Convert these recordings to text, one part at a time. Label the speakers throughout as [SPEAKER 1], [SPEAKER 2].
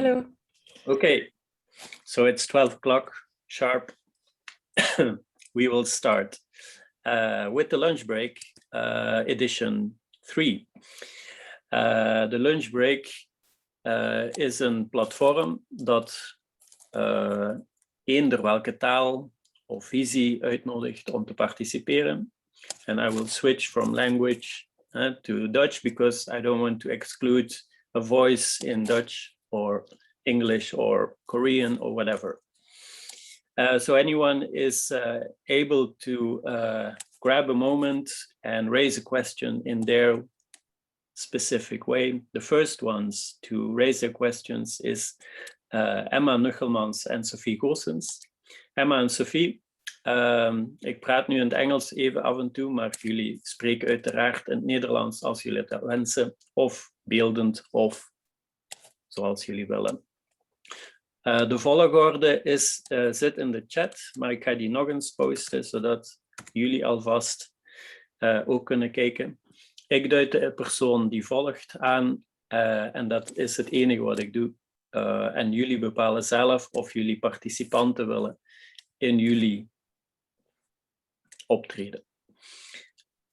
[SPEAKER 1] Hello.
[SPEAKER 2] Okay, so it's 12 o'clock sharp. We will start with the lunch break, edition 3. De lunch break is een platform dat eender welke taal of visie uitnodigt om te participeren. And I will switch from language to Dutch because I don't want to exclude a voice in Dutch or English or Korean or whatever. So anyone is able to grab a moment and raise a question in their specific way. The first ones to raise their questions is Emma Nuchelmans en Sophie Goossens. Emma en Sophie, ik praat nu in het Engels even af en toe, maar jullie spreken uiteraard in het Nederlands als jullie dat wensen, of beeldend, of zoals jullie willen. De volgorde zit in de chat, maar ik ga die nog eens posten, zodat jullie alvast ook kunnen kijken. Ik duid de persoon die volgt aan en dat is het enige wat ik doe. En jullie bepalen zelf of jullie participanten willen in jullie optreden.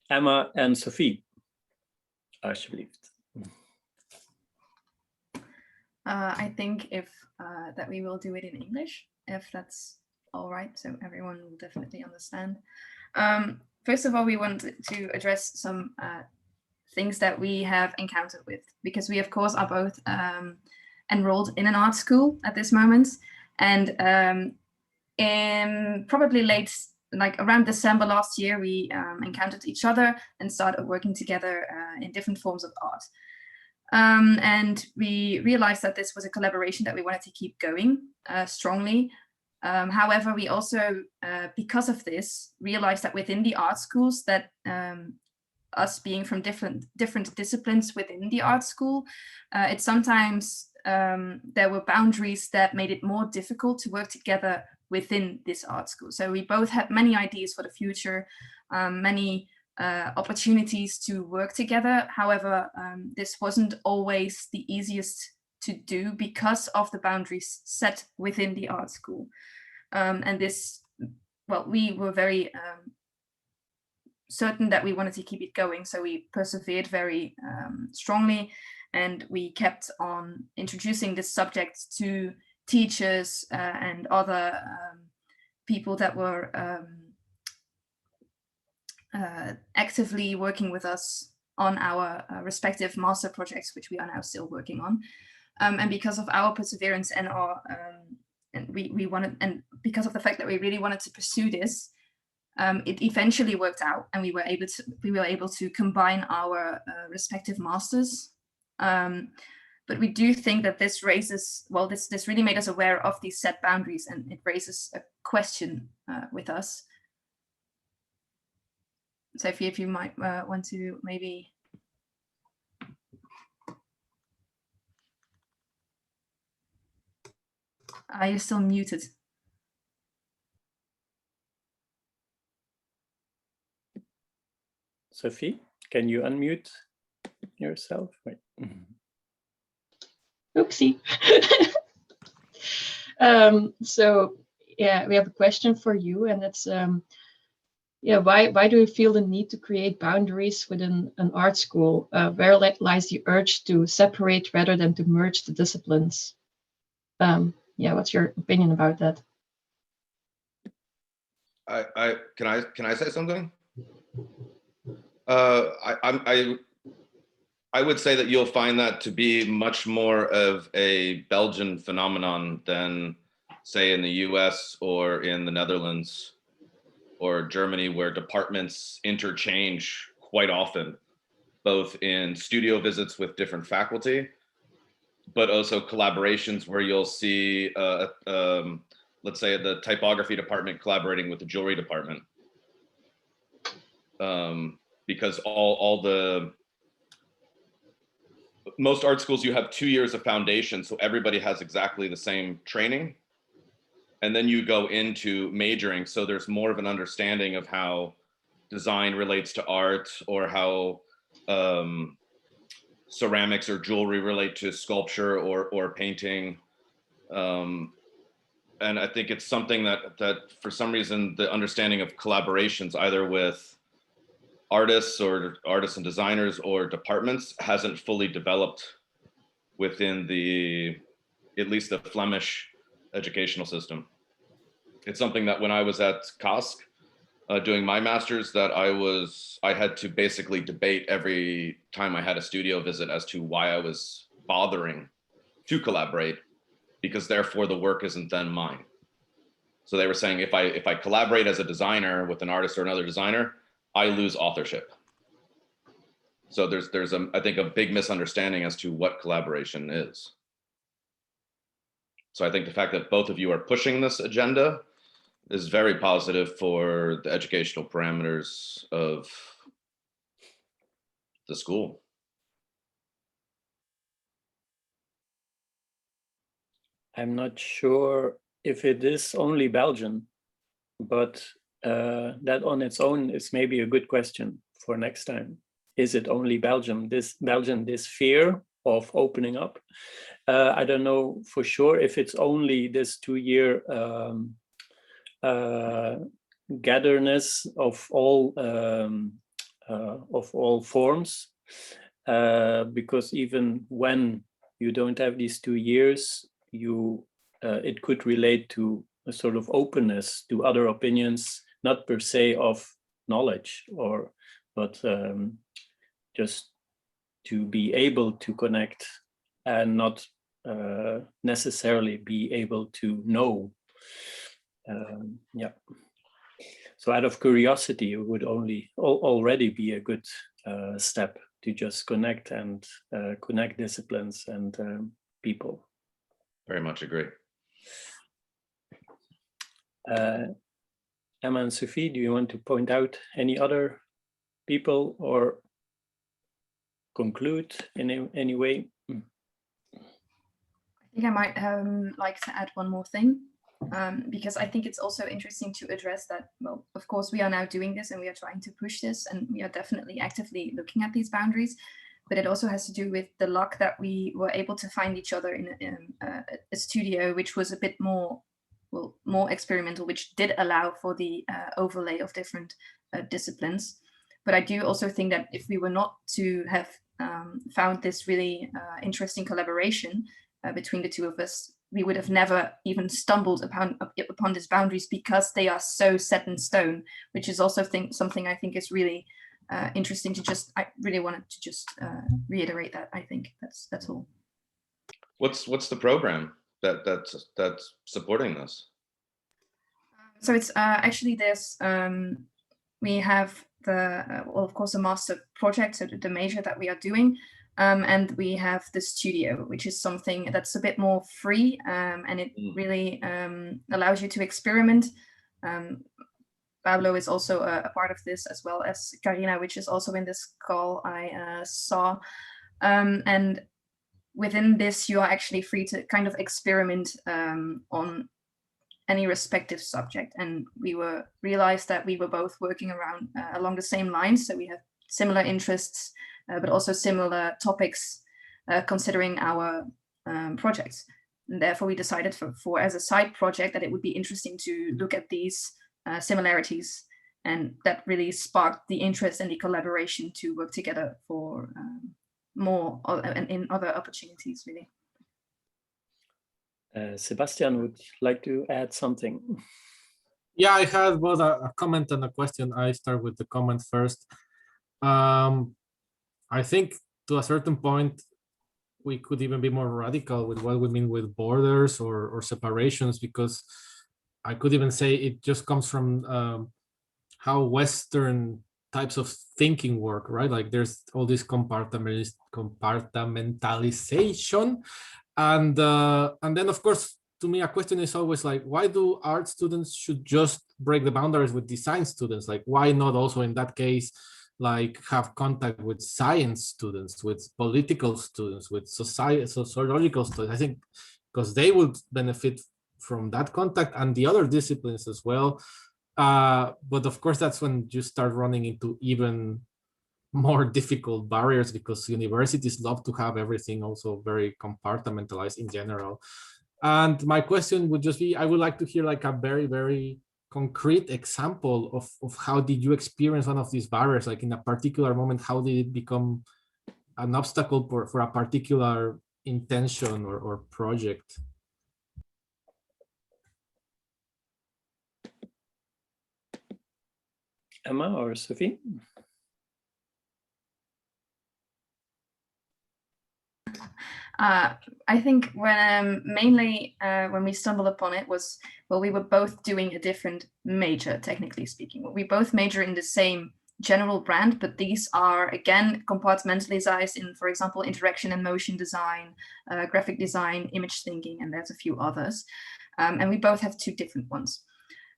[SPEAKER 2] Emma en Sophie, alsjeblieft.
[SPEAKER 1] I think that we will do it in English, if that's all right, so everyone will definitely understand. First of all, we want to address some things that we have encountered with, because we of course are both enrolled in an art school at this moment, and in probably like around December last year, we encountered each other and started working together in different forms of art. And we realized that this was a collaboration that we wanted to keep going strongly. However, we also, because of this, realized that within the art schools, that us being from different disciplines within the art school, it sometimes there were boundaries that made it more difficult to work together within this art school. So we both had many ideas for the future, many opportunities to work together. However, this wasn't always the easiest to do because of the boundaries set within the art school. And this, well, we were very certain that we wanted to keep it going, so we persevered very strongly, and we kept on introducing this subject to teachers and other people that were actively working with us on our respective master projects, which we are now still working on. And because of our perseverance and our we wanted, and because of the fact that we really wanted to pursue this, it eventually worked out, and we were able to combine our respective masters. But we do think that this raises, well, this really made us aware of these set boundaries, and it raises a question with us. Sophie, if you might want to maybe. Are you still muted?
[SPEAKER 2] Sophie, can you unmute yourself? Wait.
[SPEAKER 3] Oopsie. So yeah, we have a question for you, and it's why do you feel the need to create boundaries within an art school? Where lies the urge to separate rather than to merge the disciplines? What's your opinion about that?
[SPEAKER 4] Can I say something? I would say that you'll find that to be much more of a Belgian phenomenon than, say, in the US or in the Netherlands or Germany, where departments interchange quite often, both in studio visits with different faculty, but also collaborations where you'll see, let's say, the typography department collaborating with the jewelry department. Because most art schools, you have 2 years of foundation, so everybody has exactly the same training. And then you go into majoring, so there's more of an understanding of how design relates to art, or how ceramics or jewelry relate to sculpture or painting. And I think it's something that for some reason, the understanding of collaborations, either with artists and designers or departments, hasn't fully developed within at least the Flemish educational system. It's something that when I was at KASK doing my master's, that I had to basically debate every time I had a studio visit as to why I was bothering to collaborate, because therefore the work isn't then mine. So they were saying if I collaborate as a designer with an artist or another designer, I lose authorship. So there's I think a big misunderstanding as to what collaboration is. So I think the fact that both of you are pushing this agenda is very positive for the educational parameters of the school.
[SPEAKER 2] I'm not sure if it is only Belgian, but that on its own is maybe a good question for next time. Is it only Belgium, this fear of opening up? I don't know for sure if it's only this 2-year gatherness of all forms, because even when you don't have these 2 years, it could relate to a sort of openness to other opinions, not per se of knowledge, but just to be able to connect and not necessarily be able to know. Yeah. So out of curiosity, it would already be a good step to just connect and connect disciplines and people.
[SPEAKER 4] Very much agree.
[SPEAKER 2] Emma and Sophie, do you want to point out any other people or conclude in any way?
[SPEAKER 1] I think I might like to add one more thing, because I think it's also interesting to address that, well, of course, we are now doing this and we are trying to push this, and we are definitely actively looking at these boundaries, but it also has to do with the luck that we were able to find each other in a studio, which was a bit more experimental, which did allow for the overlay of different disciplines. But I do also think that if we were not to have found this really interesting collaboration between the two of us, we would have never even stumbled upon these boundaries, because they are so set in stone, which is also something I think is really interesting to I really wanted to just reiterate that. I think that's all.
[SPEAKER 4] What's the program that's supporting this?
[SPEAKER 1] So it's actually this. We have of course, a master project, so the major that we are doing, and we have the studio, which is something that's a bit more free, and it really allows you to experiment. Pablo is also a part of this, as well as Carina, which is also in this call I saw. And within this, you are actually free to kind of experiment on any respective subject. And we realized that we were both working along the same lines. So we have similar interests, but also similar topics considering our projects. And therefore, we decided for as a side project that it would be interesting to look at these similarities, and that really sparked the interest and the collaboration to work together for more and in other opportunities, really.
[SPEAKER 2] Sebastián would like to add something.
[SPEAKER 5] Yeah, I had both a comment and a question. I start with the comment first. I think to a certain point, we could even be more radical with what we mean with borders or separations, because I could even say it just comes from how Western types of thinking work, right? Like there's all this compartmentalization. And then, of course, to me, a question is always like, why do art students should just break the boundaries with design students? Like, why not also in that case, like have contact with science students, with political students, with sociological students? I think because they would benefit from that contact, and the other disciplines as well. But of course, that's when you start running into even more difficult barriers, because universities love to have everything also very compartmentalized in general. And my question would just be, I would like to hear like a very, very concrete example of how did you experience one of these barriers, like in a particular moment, how did it become an obstacle for a particular intention or project?
[SPEAKER 2] Emma or Sophie?
[SPEAKER 1] I think mainly when we stumbled upon it was, well, we were both doing a different major, technically speaking. We both major in the same general brand, but these are, again, compartmentalized in, for example, interaction and motion design, graphic design, image thinking, and there's a few others. And we both have two different ones.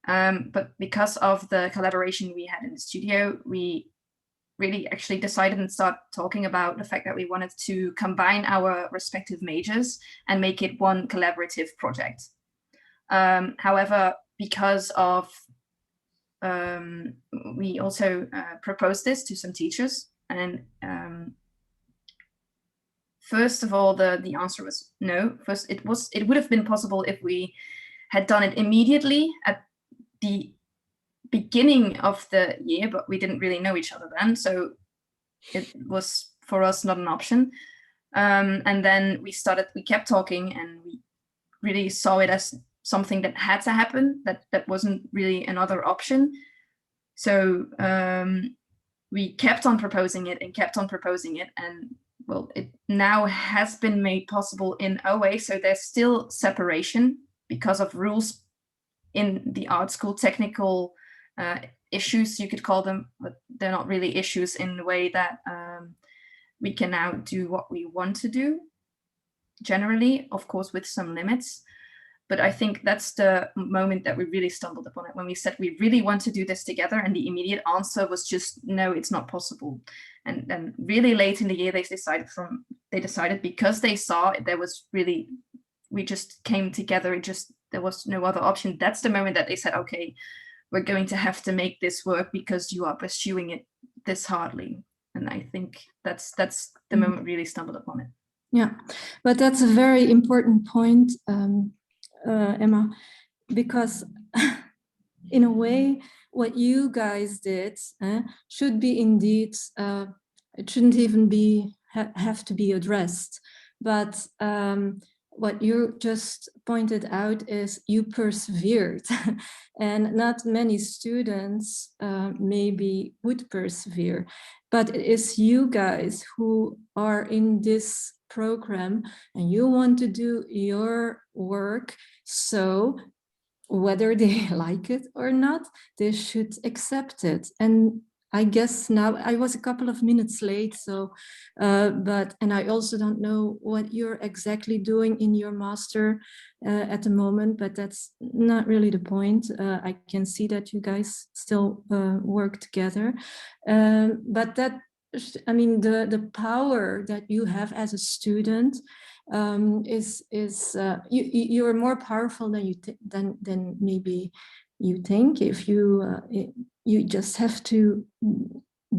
[SPEAKER 1] But because of the collaboration we had in the studio, we really actually decided and start talking about the fact that we wanted to combine our respective majors and make it one collaborative project. However, because of, we also proposed this to some teachers, and first of all, the answer was no. First, it would have been possible if we had done it immediately at the beginning of the year, but we didn't really know each other then, so it was for us not an option. And then we kept talking, and we really saw it as something that had to happen, that wasn't really another option. So we kept on proposing it and kept on proposing it, and well, it now has been made possible in a way. So there's still separation because of rules in the art school, technical issues, you could call them, but they're not really issues in the way that we can now do what we want to do, generally, of course, with some limits. But I think that's the moment that we really stumbled upon it, when we said we really want to do this together, and the immediate answer was just, no, it's not possible. And then really late in the year, they decided because they saw it, there was really, we just came together, there was no other option. That's the moment that they said, okay, we're going to have to make this work because you are pursuing it this hardly. And I think that's the moment we really stumbled upon it.
[SPEAKER 6] Yeah, but that's a very important point, Emma, because in a way, what you guys did should be indeed, it shouldn't even have to be addressed. But what you just pointed out is you persevered, and not many students maybe would persevere, but it is you guys who are in this program and you want to do your work, so whether they like it or not, they should accept it. And I guess now I was a couple of minutes late, so and I also don't know what you're exactly doing in your master at the moment, but that's not really the point. I can see that you guys still work together, but that, I mean, the power that you have as a student is you're more powerful than than maybe you think. If you just have to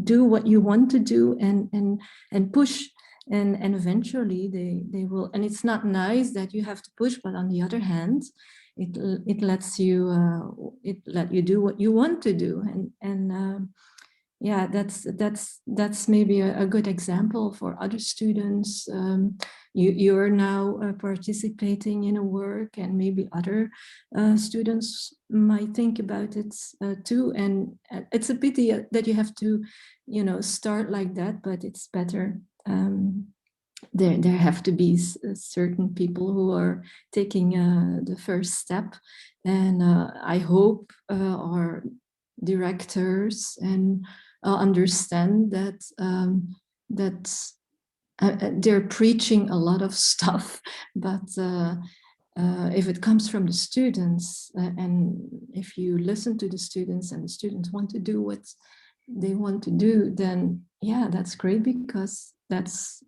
[SPEAKER 6] do what you want to do and push, and eventually they will. And it's not nice that you have to push, but on the other hand, it lets you let you do what you want to do, and yeah, that's maybe a good example for other students. You're now participating in a work, and maybe other students might think about it too. And it's a pity that you have to, start like that, but it's better. There have to be certain people who are taking the first step, and I hope our directors and understand that they're preaching a lot of stuff, but if it comes from the students, and if you listen to the students and the students want to do what they want to do, then yeah, that's great, because it's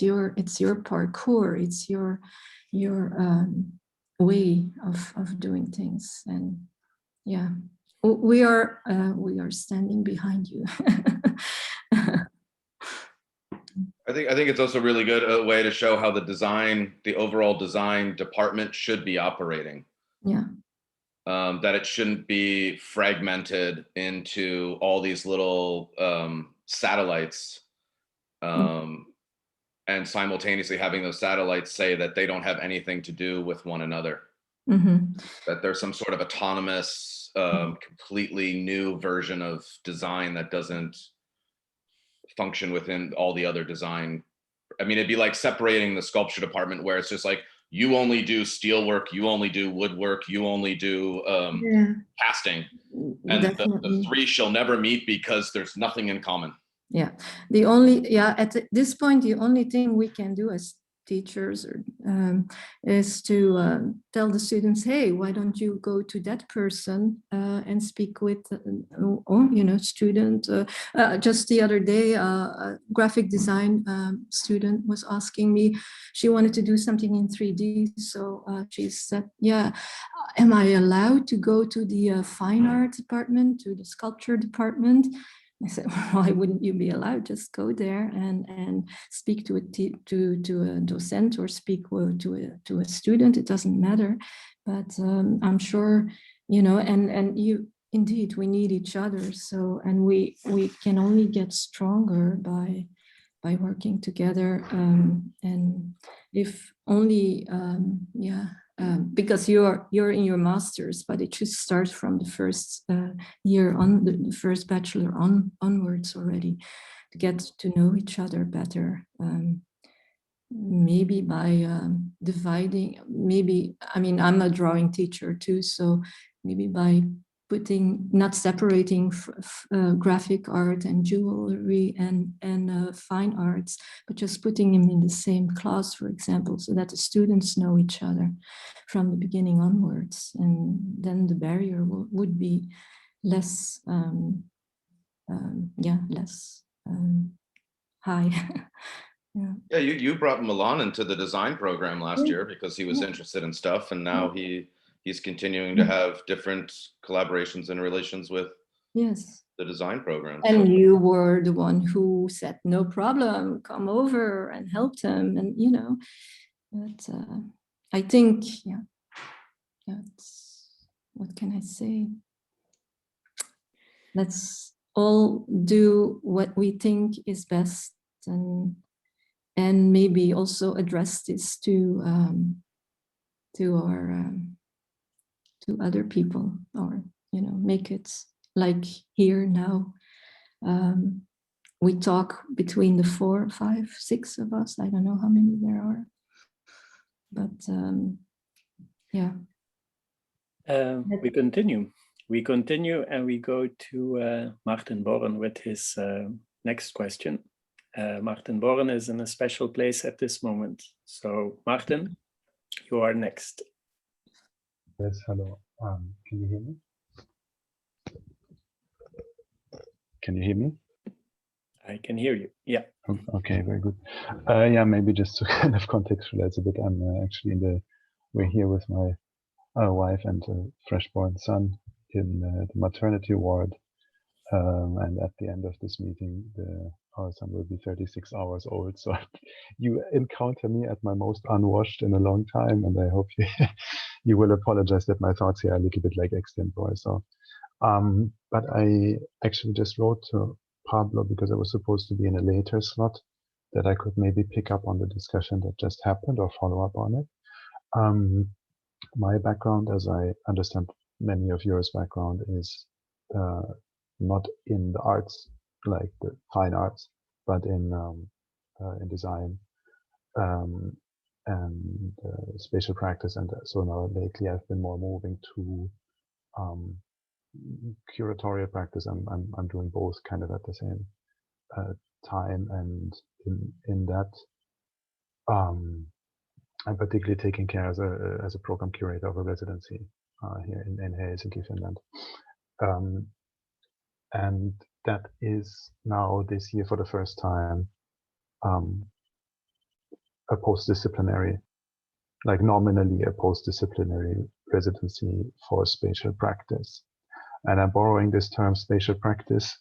[SPEAKER 6] your parkour, it's your way of doing things. And yeah, we are standing behind you.
[SPEAKER 4] I think it's also really good a way to show how the overall design department should be operating.
[SPEAKER 6] Yeah.
[SPEAKER 4] That it shouldn't be fragmented into all these little satellites, and simultaneously having those satellites say that they don't have anything to do with one another. That there's some sort of autonomous, completely new version of design that doesn't function within all the other design. I mean, it'd be like separating the sculpture department where it's just like, you only do steel work, you only do woodwork, you only do casting. And the three shall never meet because there's nothing in common.
[SPEAKER 6] Yeah, at this point, the only thing we can do as teachers is to tell the students, hey, why don't you go to that person and speak with, student. Just the other day, a graphic design student was asking me, she wanted to do something in 3D. So she said, yeah, am I allowed to go to the fine art department, to the sculpture department? I said, why wouldn't you be allowed? Just go there and speak to a docent or speak to a student. It doesn't matter. But I'm sure, and you, indeed, we need each other. So, and we can only get stronger by working together. And if only, because you're in your master's, but it should start from the first year on, the first bachelor onwards already, to get to know each other better. Maybe by dividing, I'm a drawing teacher too, so maybe by not separating graphic art and jewelry and fine arts, but just putting them in the same class, for example, so that the students know each other from the beginning onwards, and then the barrier would be less, less high.
[SPEAKER 4] Yeah, you brought Milan into the design program last year because he was interested in stuff, and now he's continuing to have different collaborations and relations with the design program.
[SPEAKER 6] And you were the one who said, no problem, come over and help him. And, but I think, what can I say? Let's all do what we think is best, and maybe also address this to our to other people, or make it like here now. We talk between the 4, 5, 6 of us. I don't know how many there are, but
[SPEAKER 2] We continue and we go to Martin Borren with his next question. Martin Borren is in a special place at this moment. So Martin, you are next.
[SPEAKER 7] Yes, hello. Can you hear me? Can you hear me?
[SPEAKER 2] I can hear you, yeah.
[SPEAKER 7] Okay, very good. Maybe just to kind of contextualize a bit, I'm actually we're here with my wife and a freshborn son in the maternity ward. And at the end of this meeting, our son will be 36 hours old. So you encounter me at my most unwashed in a long time, and I hope you will apologize that my thoughts here are a little bit like extempore. So, but I actually just wrote to Pablo because I was supposed to be in a later slot that I could maybe pick up on the discussion that just happened or follow up on it. My background, as I understand many of yours background, is not in the arts, like the fine arts, but in design and spatial practice. And so now lately I've been more moving to curatorial practice. I'm doing both kind of at the same time, and in that I'm particularly taking care as a program curator of a residency here in Helsinki, Finland. And that is now this year for the first time a post-disciplinary, like nominally a post-disciplinary residency for spatial practice. And I'm borrowing this term spatial practice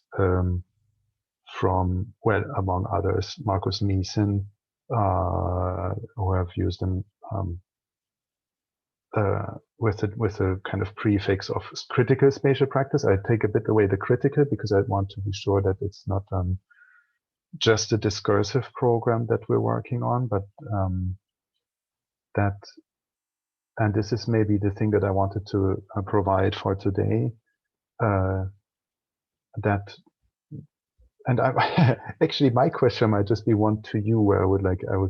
[SPEAKER 7] from, well, among others, Markus Miesen, who have used them with a kind of prefix of critical spatial practice. I take a bit away the critical because I want to be sure that it's not just a discursive program that we're working on, but that, and this is maybe the thing that I wanted to provide for today, that, and I actually my question might just be one to you, where I would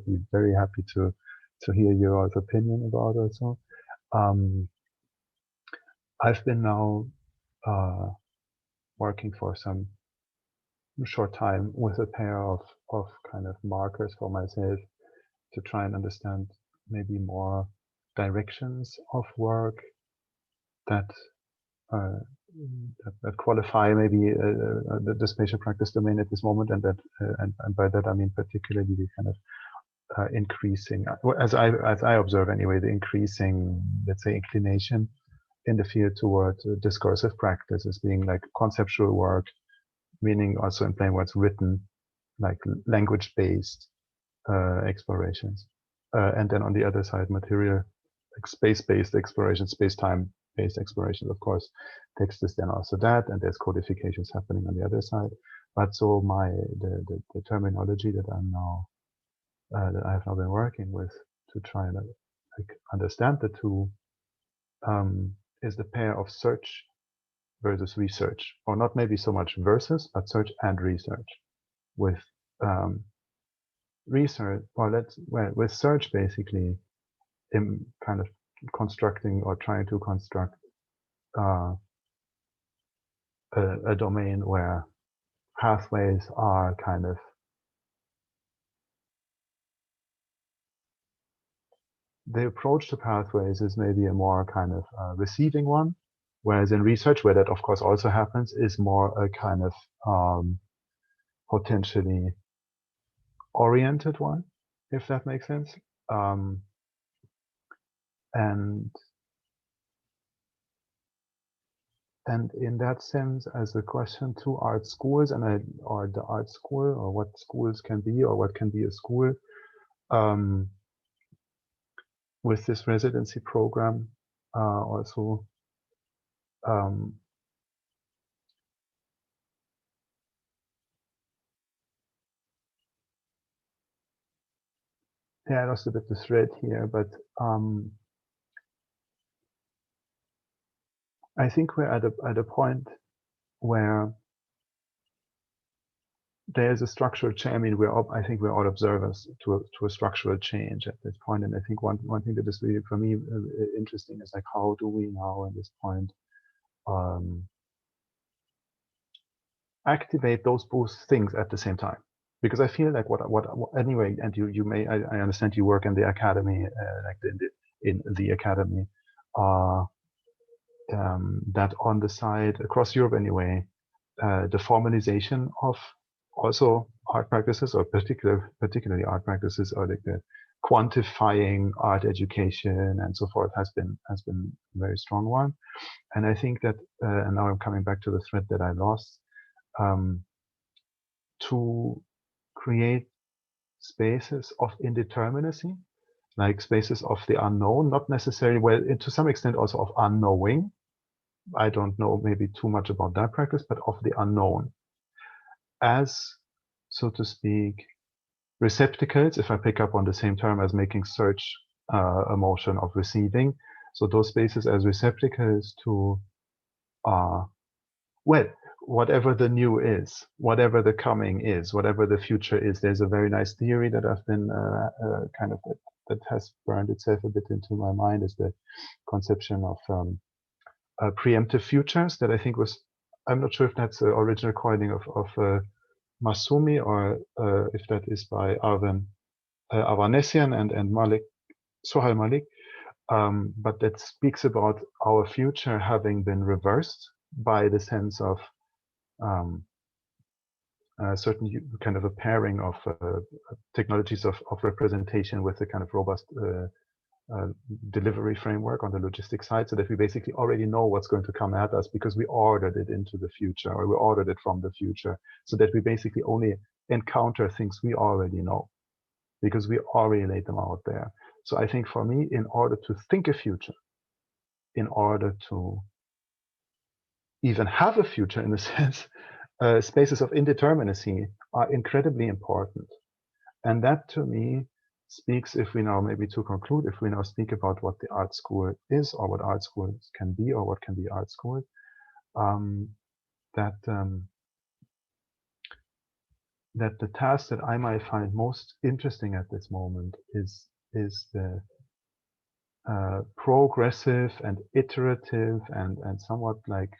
[SPEAKER 7] be very happy to hear your opinion about it. So I've been now working for some short time with a pair of kind of markers for myself to try and understand maybe more directions of work that that qualify maybe the spatial practice domain at this moment, and that and by that I mean particularly the kind of increasing, as I observe anyway, the increasing, let's say, inclination in the field toward discursive practice as being like conceptual work, meaning also in plain words written, like language-based explorations, and then on the other side, material, like space-based explorations, space-time-based explorations. Of course, text is then also that, and there's codifications happening on the other side. But so the terminology that I'm now that I have now been working with to try and like understand the two is the pair of search versus research, or not maybe so much versus, but search and research. With research, or with search basically in kind of constructing or trying to construct a domain where pathways are kind of the approach to pathways is maybe a more kind of receiving one, whereas in research, where that of course also happens, is more a kind of potentially oriented one, if that makes sense. And in that sense, as a question to art schools or the art school, or what schools can be, or what can be a school, with this residency program, also yeah, I lost a bit the thread here, but I think we're at a point where there's a structural change. I mean, I think we're all observers to a structural change at this point. And I think one thing that is really for me interesting is like, how do we now at this point activate those both things at the same time? Because I feel like what anyway, and you may, I understand you work in the academy, like in the academy, that on the side across Europe anyway, the formalization of also art practices, or particularly art practices, or like the quantifying art education and so forth has been a very strong one. And I think that, and now I'm coming back to the thread that I lost, to create spaces of indeterminacy, like spaces of the unknown, not necessarily, well, to some extent also of unknowing. I don't know maybe too much about that practice, but of the unknown as, so to speak, receptacles, if I pick up on the same term as making search a motion of receiving. So those spaces as receptacles to, well, whatever the new is, whatever the coming is, whatever the future is. There's a very nice theory that I've been kind of, that has burned itself a bit into my mind, is the conception of preemptive futures, that I think was, I'm not sure if that's the original coining of Masumi, or if that is by Avanesian and Malik, Sohail Malik, but that speaks about our future having been reversed by the sense of a certain kind of a pairing of technologies of representation with a kind of robust delivery framework on the logistics side, so that we basically already know what's going to come at us because we ordered it into the future, or we ordered it from the future, so that we basically only encounter things we already know because we already laid them out there. So I think for me, in order to think a future, in order to even have a future in a sense, spaces of indeterminacy are incredibly important. And that to me speaks, if we now maybe to conclude, if we now speak about what the art school is, or what art schools can be, or what can be art school, that the task that I might find most interesting at this moment is the progressive and iterative and somewhat like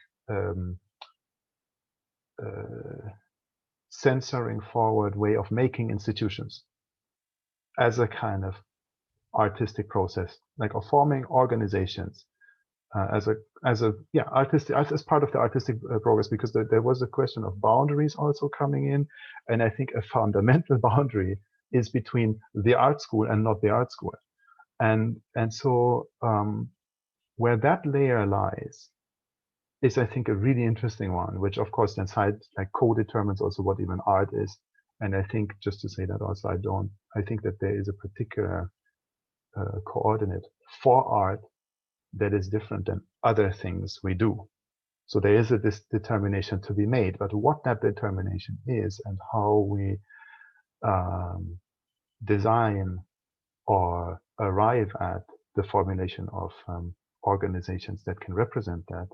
[SPEAKER 7] censoring forward way of making institutions as a kind of artistic process, like of forming organizations as part of the artistic progress, because there was a question of boundaries also coming in, and I think a fundamental boundary is between the art school and not the art school, and so where that layer lies is, I think, a really interesting one, which of course then co-determines also what even art is. And I think, just to say that also, I think that there is a particular coordinate for art that is different than other things we do. So there is this determination to be made, but what that determination is and how we design or arrive at the formulation of organizations that can represent that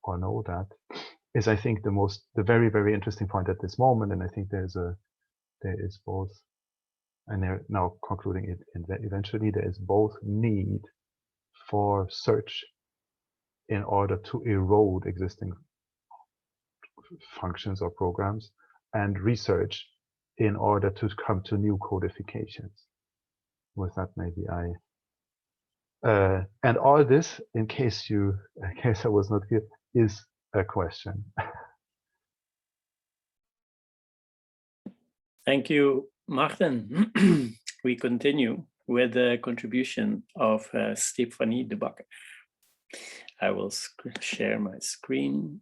[SPEAKER 7] or know that is, I think, the very, very interesting point at this moment. And I think there is both, and they're now concluding it, eventually there is both need for search in order to erode existing functions or programs, and research in order to come to new codifications. With that, maybe and all this, in case I was not clear, is a question.
[SPEAKER 2] Thank you, Martin. We continue with the contribution of Stefanie De Bakker. I will share my screen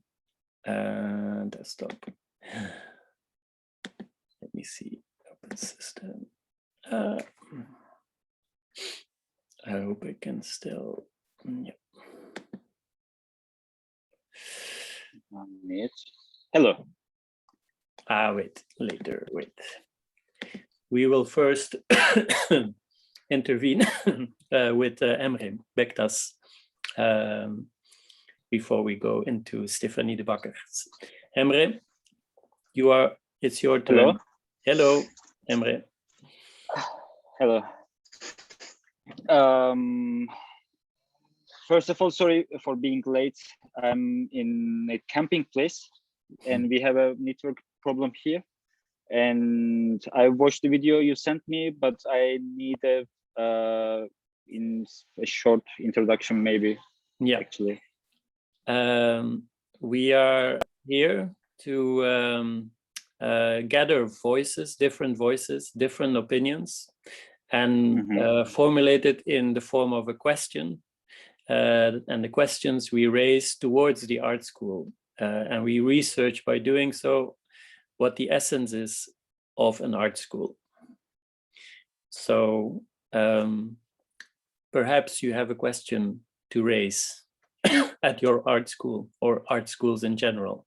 [SPEAKER 2] and desktop. Let me see, open system. I hope I can still, yeah.
[SPEAKER 8] Hello.
[SPEAKER 2] Wait, later, wait. We will first intervene with Emre Bektaş before we go into Stefanie De Bakker. Emre, it's your turn.
[SPEAKER 8] Hello.
[SPEAKER 2] Hello, Emre.
[SPEAKER 8] Hello. First of all, sorry for being late. I'm in a camping place and we have a network problem here. And I watched the video you sent me, but I need a short introduction, maybe.
[SPEAKER 2] Yeah,
[SPEAKER 8] actually.
[SPEAKER 2] We are here to gather voices, different opinions, and formulate it in the form of a question. And the questions we raise towards the art school, and we research by doing so what the essence is of an art school. So perhaps you have a question to raise at your art school or art schools in general.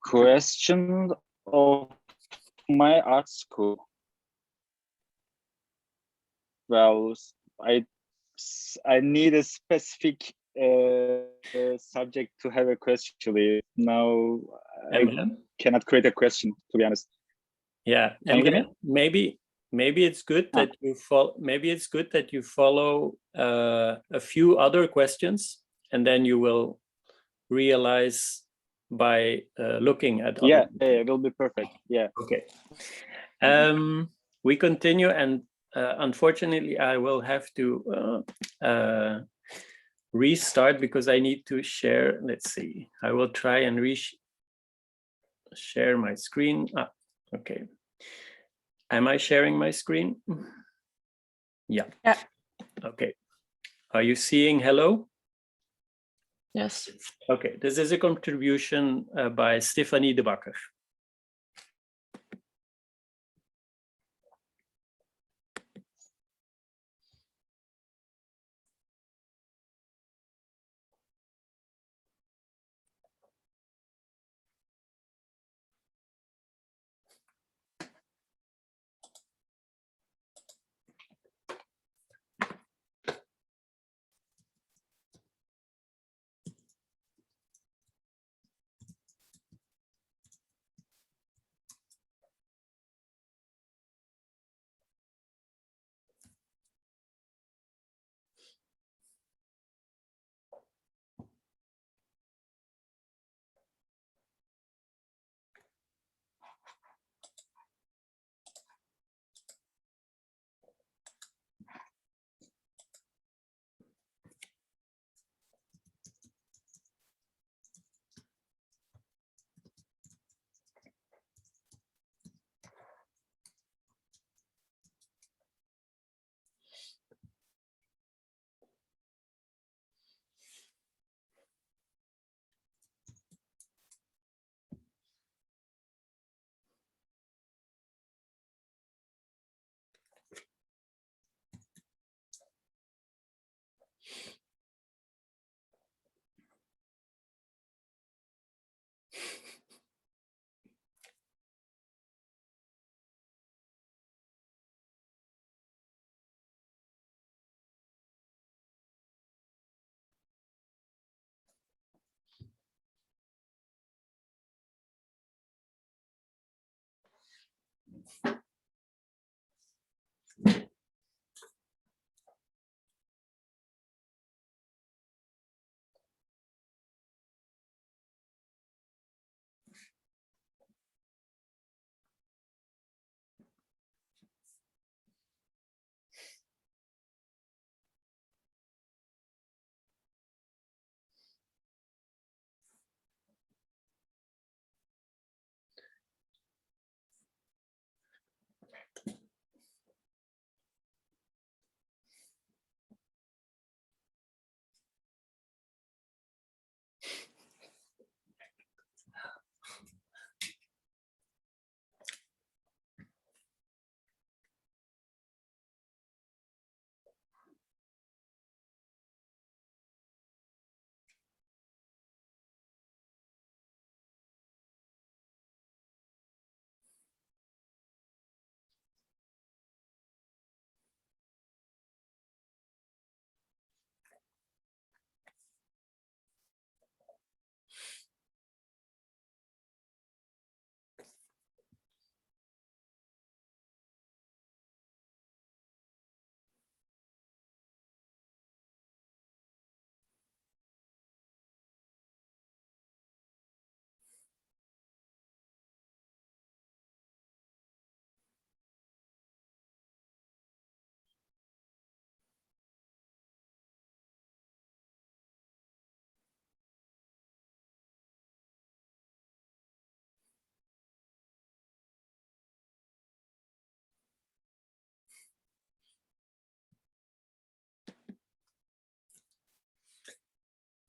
[SPEAKER 8] Question of my art school. Well, I need a specific subject to have a question. Actually, now I cannot create a question, to be honest.
[SPEAKER 2] Yeah, and maybe it's good that you follow. Maybe it's good that you follow a few other questions, and then you will realize by looking at.
[SPEAKER 8] Yeah, it will be perfect. Yeah.
[SPEAKER 2] Okay. We continue, and unfortunately, I will have to restart because I need to share. Let's see. I will try and share my screen. Okay. Am I sharing my screen? Yeah.
[SPEAKER 9] Yeah.
[SPEAKER 2] Okay. Are you seeing hello?
[SPEAKER 9] Yes.
[SPEAKER 2] Okay. This is a contribution by Stefanie De Bakker.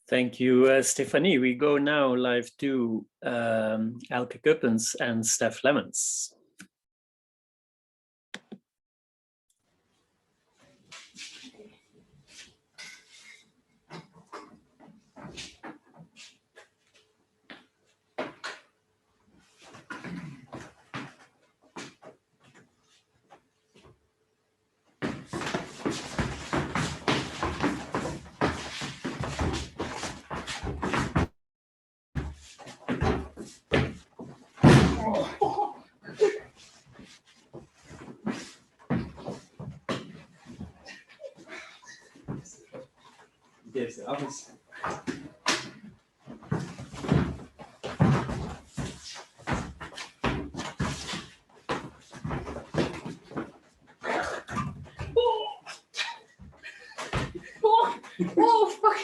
[SPEAKER 2] Thank you, Stefanie. We go now live to Elke Cuppens and Stef Lemmens.
[SPEAKER 1] Oh, fuck.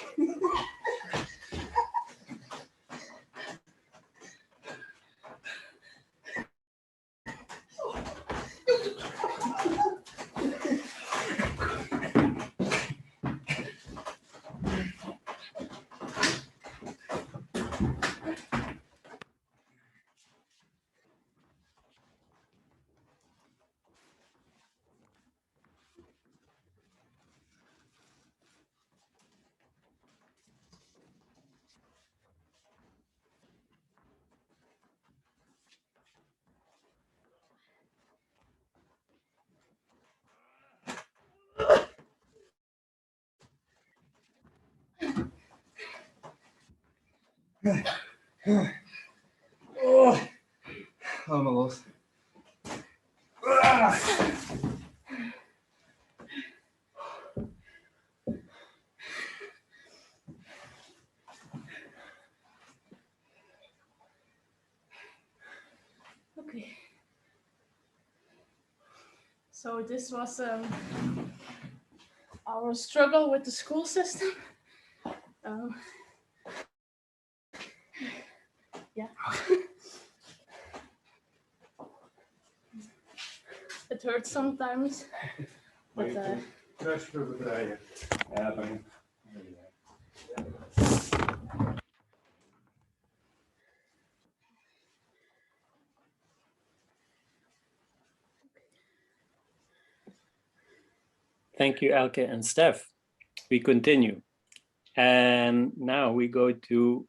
[SPEAKER 10] Oh, I'm lost.
[SPEAKER 9] Okay. So this was our struggle with the school system. Yeah. It hurts sometimes. But,
[SPEAKER 2] Thank you, Elke and Stef. We continue. And now we go to,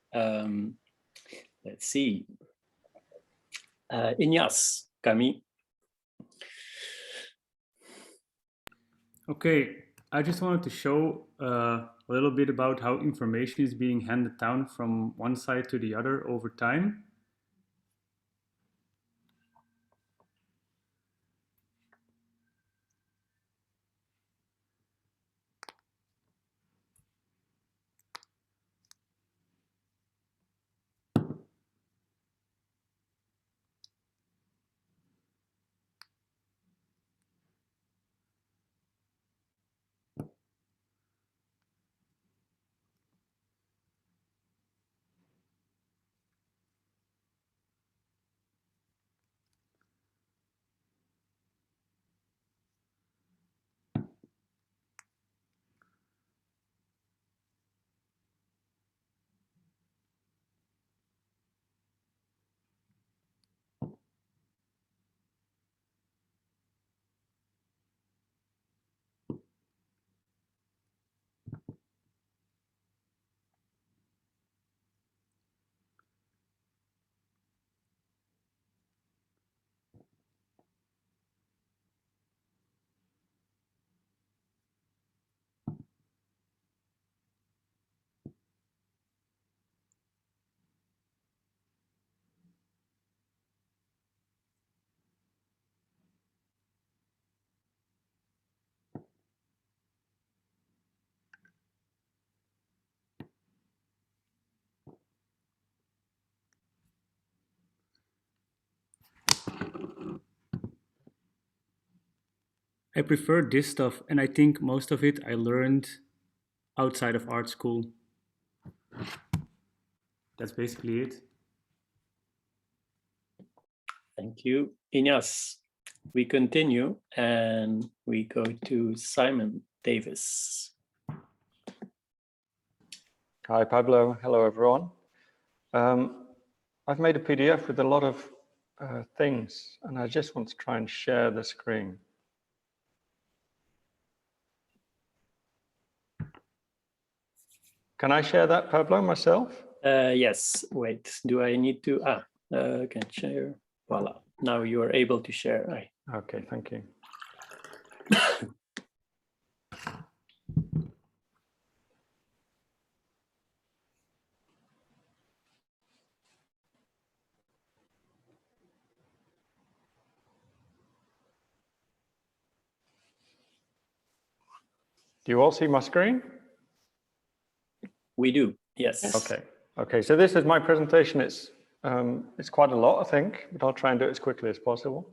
[SPEAKER 2] let's see, Ignace Cami.
[SPEAKER 11] Okay, I just wanted to show a little bit about how information is being handed down from one side to the other over time. I prefer this stuff, and I think most of it I learned outside of art school. That's basically it.
[SPEAKER 2] Thank you, Ignace. We continue and we go to Simon Davies.
[SPEAKER 12] Hi, Pablo. Hello, everyone. I've made a PDF with a lot of things, and I just want to try and share the screen. Can I share that, Pablo, myself?
[SPEAKER 2] Yes, wait, do I need to? Can share. Voila, now you are able to share.
[SPEAKER 12] Okay, thank you. Do you all see my screen?
[SPEAKER 2] We do, yes.
[SPEAKER 12] Okay. Okay, so this is my presentation. It's quite a lot, I think, but I'll try and do it as quickly as possible.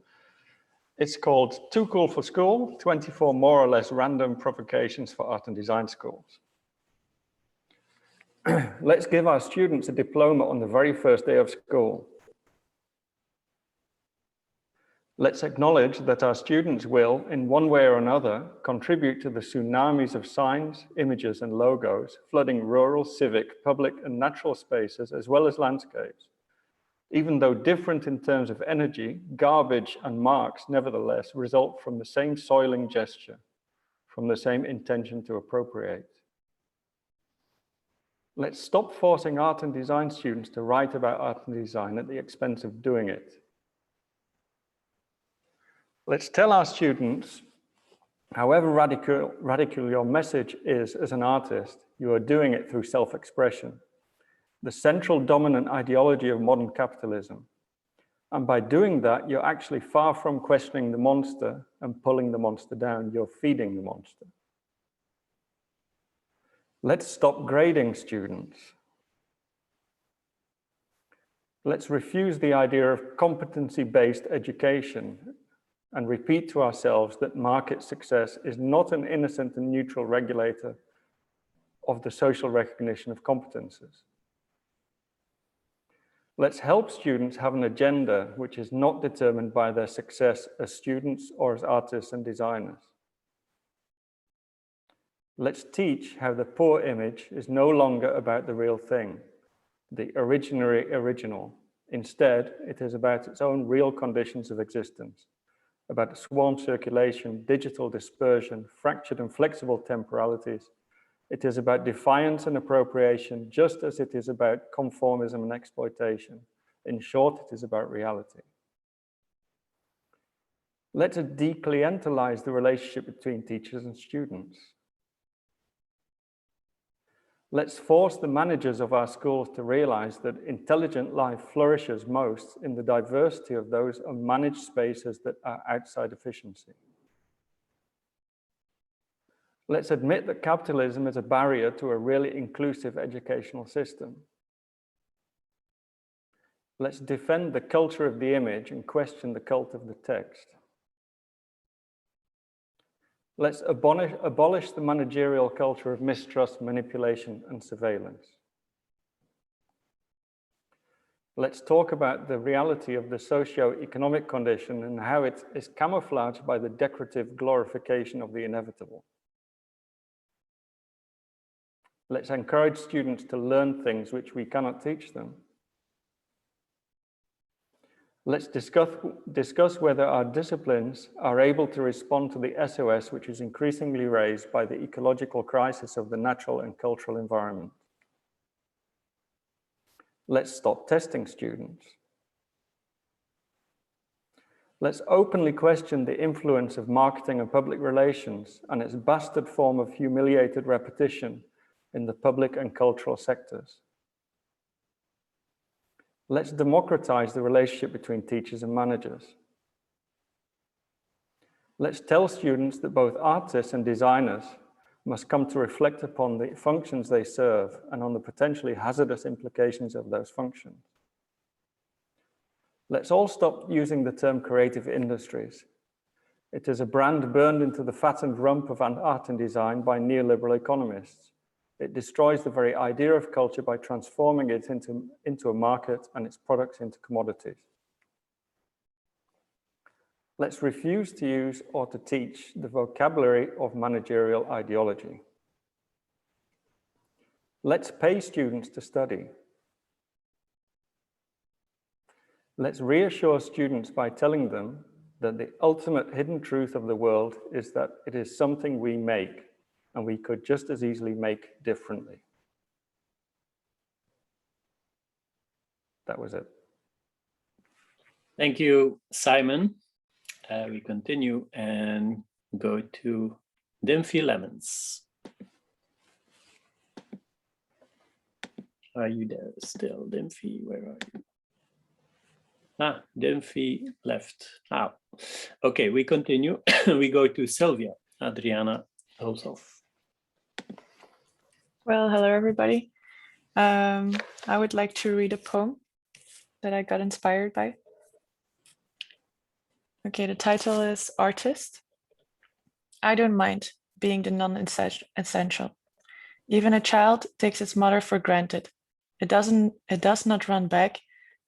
[SPEAKER 12] It's called Too Cool for School, 24 more or less random provocations for art and design schools. Let's give our students a diploma on the very first day of school. Let's acknowledge that our students will, in one way or another, contribute to the tsunamis of signs, images, and logos, flooding rural, civic, public, and natural spaces, as well as landscapes. Even though different in terms of energy, garbage and marks nevertheless result from the same soiling gesture, from the same intention to appropriate. Let's stop forcing art and design students to write about art and design at the expense of doing it. Let's tell our students, however radical your message is as an artist, you are doing it through self-expression. the central dominant ideology of modern capitalism. And by doing that, you're actually far from questioning the monster and pulling the monster down, you're feeding the monster. Let's stop grading students. Let's refuse the idea of competency-based education and repeat to ourselves that market success is not an innocent and neutral regulator of the social recognition of competences. Let's help students have an agenda which is not determined by their success as students or as artists and designers. Let's teach how the poor image is no longer about the real thing, the originary original. Instead, it is about its own real conditions of existence, about swarm circulation, digital dispersion, fractured and flexible temporalities. It is about defiance and appropriation, just as it is about conformism and exploitation. In short, it is about reality. Let's declientalize the relationship between teachers and students. Let's force the managers of our schools to realize that intelligent life flourishes most in the diversity of those unmanaged spaces that are outside efficiency. Let's admit that capitalism is a barrier to a really inclusive educational system. Let's defend the culture of the image and question the cult of the text. Let's abolish the managerial culture of mistrust, manipulation, and surveillance. Let's talk about the reality of the socio-economic condition and how it is camouflaged by the decorative glorification of the inevitable. Let's encourage students to learn things which we cannot teach them. Let's discuss whether our disciplines are able to respond to the SOS which is increasingly raised by the ecological crisis of the natural and cultural environment. Let's stop testing students. Let's openly question the influence of marketing and public relations and its bastard form of humiliated repetition in the public and cultural sectors. Let's democratize the relationship between teachers and managers. Let's tell students that both artists and designers must come to reflect upon the functions they serve and on the potentially hazardous implications of those functions. Let's all stop using the term creative industries. It is a brand burned into the fattened rump of art and design by neoliberal economists. It destroys the very idea of culture by transforming it into a market and its products into commodities. Let's refuse to use or to teach the vocabulary of managerial ideology. Let's pay students to study. Let's reassure students by telling them that the ultimate hidden truth of the world is that it is something we make, and we could just as easily make differently. That was it.
[SPEAKER 2] Thank you, Simon. We continue and go to Lemmens. Are you there still, Dimfy? Where are you? Ah, Dimfy left. Ah, okay, we continue. We go to Silvia, Adriana, Hulshof.
[SPEAKER 13] Well, hello, everybody. I would like to read a poem that I got inspired by. Okay, the title is Artist. I don't mind being the non-essential. Even a child takes its mother for granted. It does not run back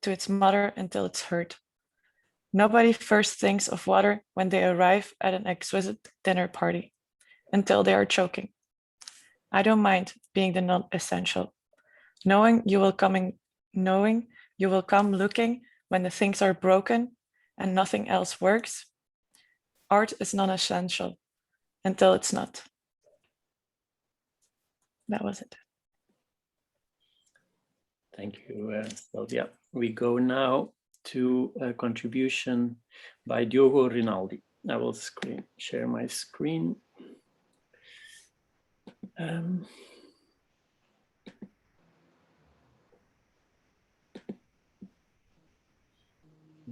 [SPEAKER 13] to its mother until it's hurt. Nobody first thinks of water when they arrive at an exquisite dinner party, until they are choking. I don't mind being the non-essential. Knowing you will come looking when the things are broken and nothing else works. Art is non-essential until it's not. That was it.
[SPEAKER 2] Thank you, Silvia. We go now to a contribution by Diogo Rinaldi. I will share my screen.
[SPEAKER 14] Hey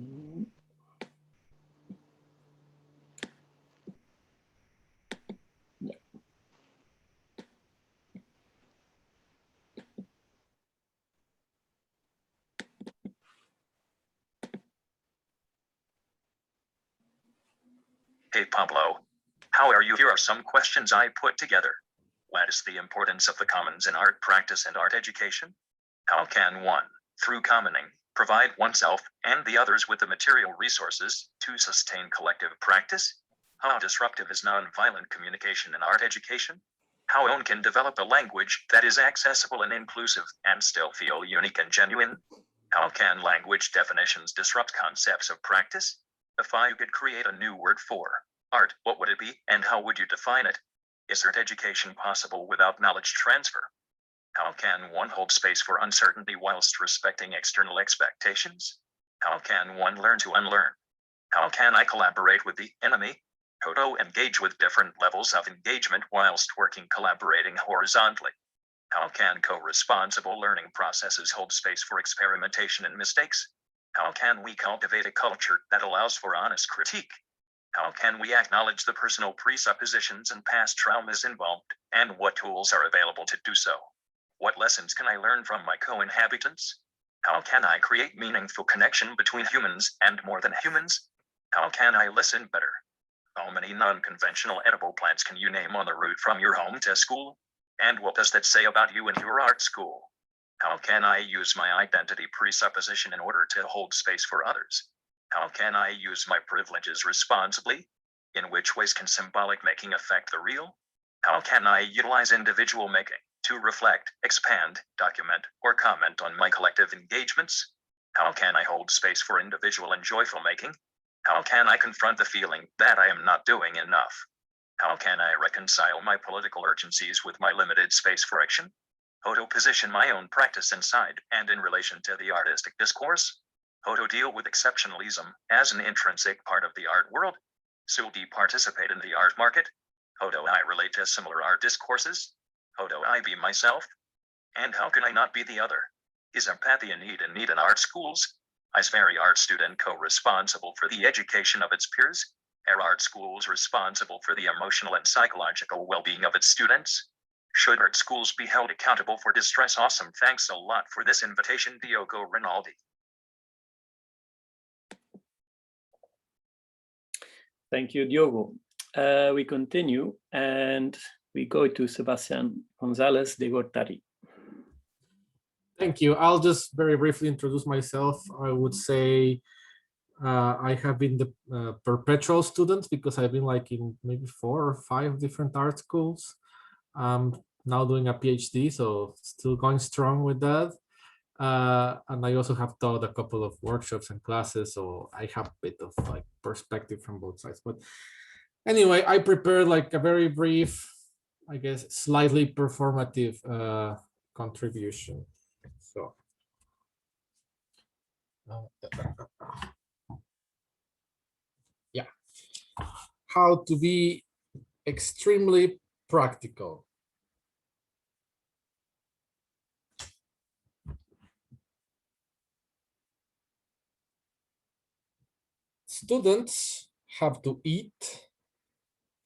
[SPEAKER 14] Pablo, how are you? Here are some questions I put together. What is the importance of the commons in art practice and art education? How can one, through commoning, provide oneself and the others with the material resources to sustain collective practice? How disruptive is nonviolent communication in art education? How one can develop a language that is accessible and inclusive and still feel unique and genuine? How can language definitions disrupt concepts of practice? If I could create a new word for art, what would it be and how would you define it? Is art education possible without knowledge transfer? How can one hold space for uncertainty whilst respecting external expectations? How can one learn to unlearn? How can I collaborate with the enemy? How to engage with different levels of engagement whilst collaborating horizontally? How can co-responsible learning processes hold space for experimentation and mistakes? How can we cultivate a culture that allows for honest critique? How can we acknowledge the personal presuppositions and past traumas involved, and what tools are available to do so? What lessons can I learn from my co-inhabitants? How can I create meaningful connection between humans and more than humans? How can I listen better? How many non-conventional edible plants can you name on the route from your home to school? And what does that say about you and your art school? How can I use my identity presupposition in order to hold space for others? How can I use my privileges responsibly? In which ways can symbolic making affect the real? How can I utilize individual making to reflect, expand, document, or comment on my collective engagements? How can I hold space for individual and joyful making? How can I confront the feeling that I am not doing enough? How can I reconcile my political urgencies with my limited space for action? How to position my own practice inside and in relation to the artistic discourse? How to deal with exceptionalism as an intrinsic part of the art world? So do participate in the art market? How do I relate to similar art discourses? How do I be myself? And how can I not be the other? Is empathy a need in art schools? Is every art student co-responsible for the education of its peers? Are art schools responsible for the emotional and psychological well-being of its students? Should art schools be held accountable for distress? Awesome. Thanks a lot for this invitation, Diogo Rinaldi.
[SPEAKER 2] Thank you, Diogo. We continue and we go to Sebastián González de Gortari.
[SPEAKER 5] Thank you. I'll just very briefly introduce myself. I would say I have been the perpetual student because I've been like in maybe 4 or 5 different art schools. Now doing a PhD, so still going strong with that. And I also have taught a couple of workshops and classes, so I have a bit of like perspective from both sides. But anyway, I prepared like a very brief, I guess, slightly performative contribution. So yeah, how to be extremely practical. Students have to eat,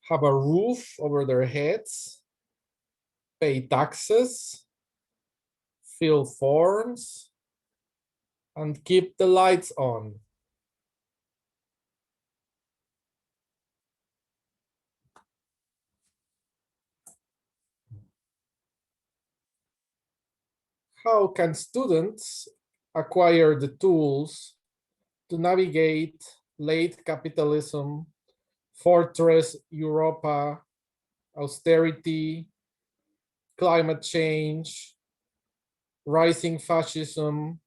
[SPEAKER 5] have a roof over their heads, pay taxes, fill forms, and keep the lights on. How can students acquire the tools to navigate late capitalism, fortress Europa, austerity, climate change, rising fascism,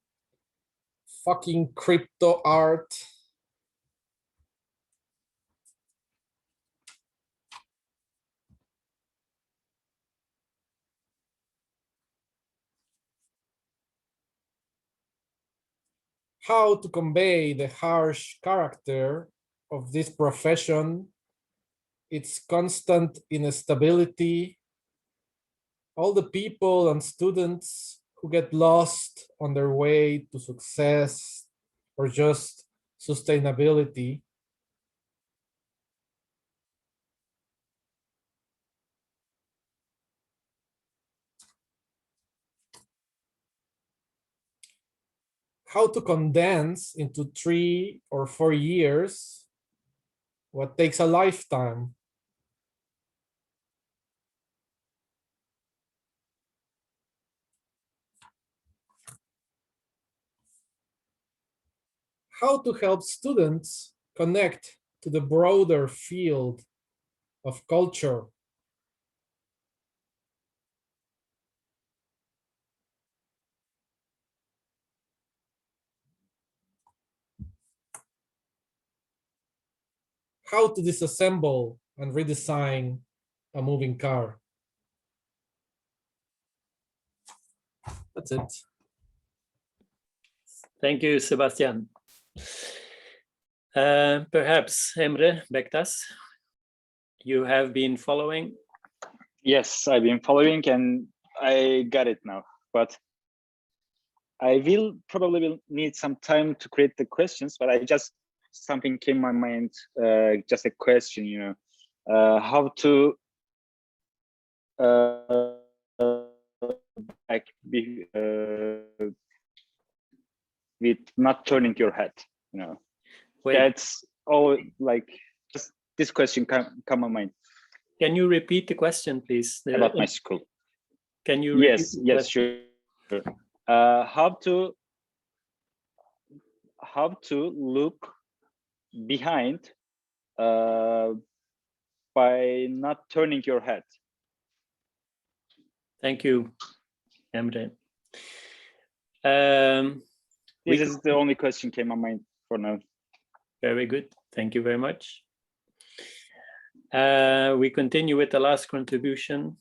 [SPEAKER 5] fucking crypto art? How to convey the harsh character of this profession, its constant instability, all the people and students who get lost on their way to success or just sustainability, how to condense into 3 or 4 years what takes a lifetime. How to help students connect to the broader field of culture. How to disassemble and redesign a moving car. That's it.
[SPEAKER 2] Thank you, Sebastián. Perhaps Emre Bektaş, you have been following?
[SPEAKER 8] Yes, I've been following and I got it now, but I will probably need some time to create the questions, but something came in my mind, just a question, you know, how to with not turning your head, you know.
[SPEAKER 2] Wait.
[SPEAKER 8] That's all, like, just this question come to mind.
[SPEAKER 2] Can you repeat the question, please?
[SPEAKER 8] About my school.
[SPEAKER 2] Can you repeat the
[SPEAKER 8] Yes,
[SPEAKER 2] question?
[SPEAKER 8] sure. How to look behind by not turning your head.
[SPEAKER 2] Thank you, Emre.
[SPEAKER 8] This is the only question came to my mind for now.
[SPEAKER 2] Very good. Thank you very much. We continue with the last contribution.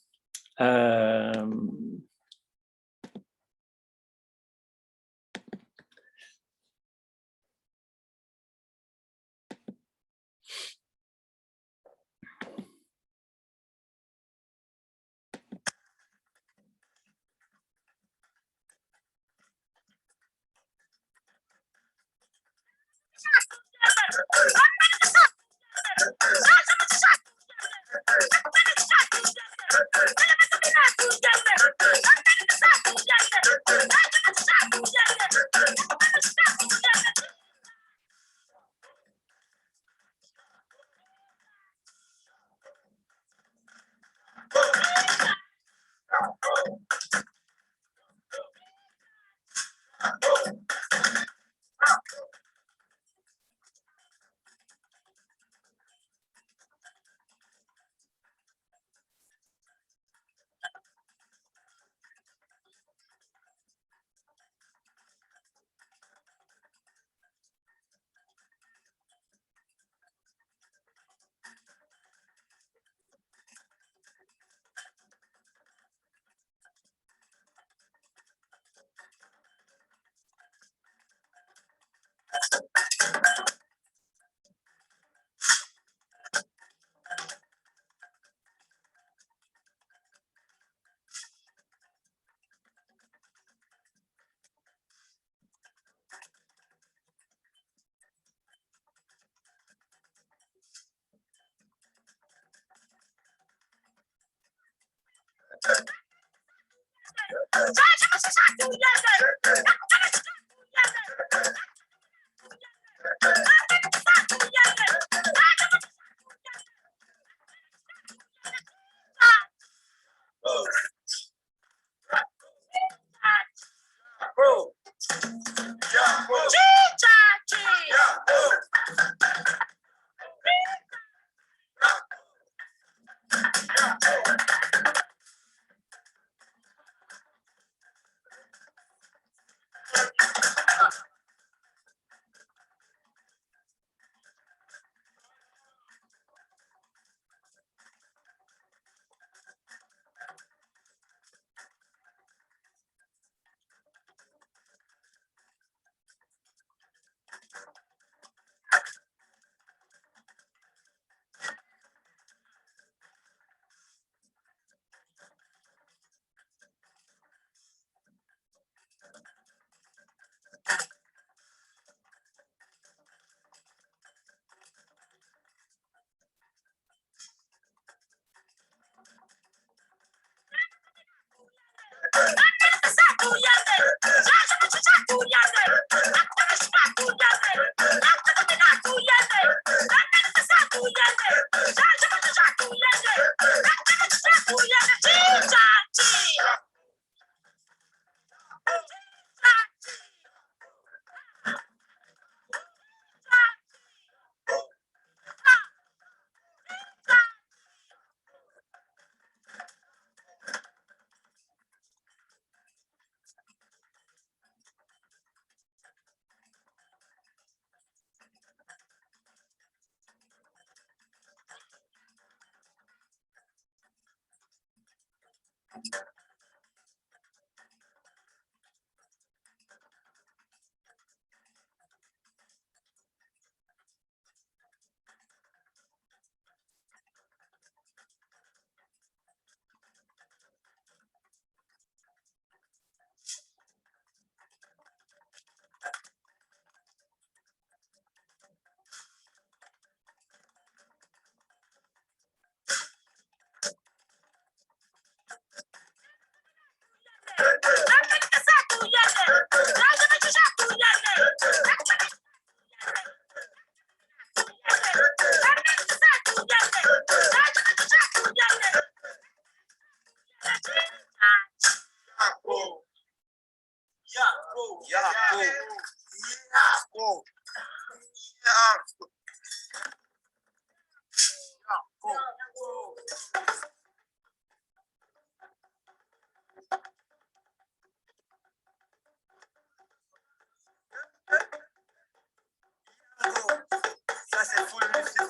[SPEAKER 15] Ça c'est Fulu Miziki.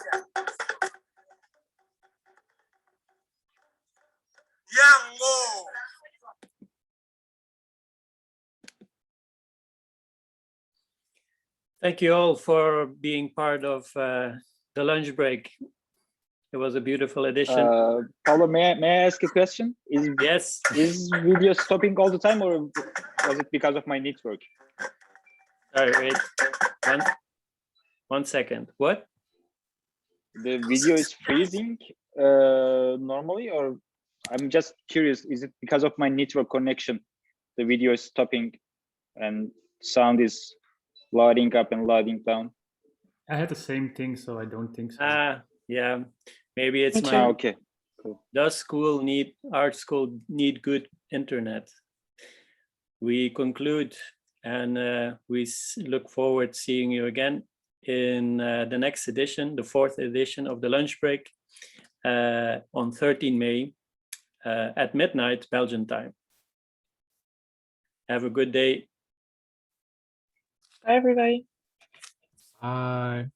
[SPEAKER 15] Yango.
[SPEAKER 2] Thank you all for being part of the lunch break. It was a beautiful edition.
[SPEAKER 8] Pablo, may I ask a question?
[SPEAKER 2] Yes.
[SPEAKER 8] Is video stopping all the time, or was it because of my network?
[SPEAKER 2] Sorry, wait. One second. What?
[SPEAKER 8] The video is freezing normally, or I'm just curious, is it because of my network connection? The video is stopping and sound is loading up and loading down.
[SPEAKER 11] I had the same thing, so I don't think so.
[SPEAKER 2] Yeah, maybe it's
[SPEAKER 8] Me
[SPEAKER 2] my.
[SPEAKER 8] too. Okay. Cool.
[SPEAKER 2] Does art school need good internet? We conclude, and we look forward to seeing you again in the next edition, the 4th edition of the lunch break, on 13 May at midnight Belgian time. Have a good day.
[SPEAKER 13] Bye, everybody.
[SPEAKER 5] Bye.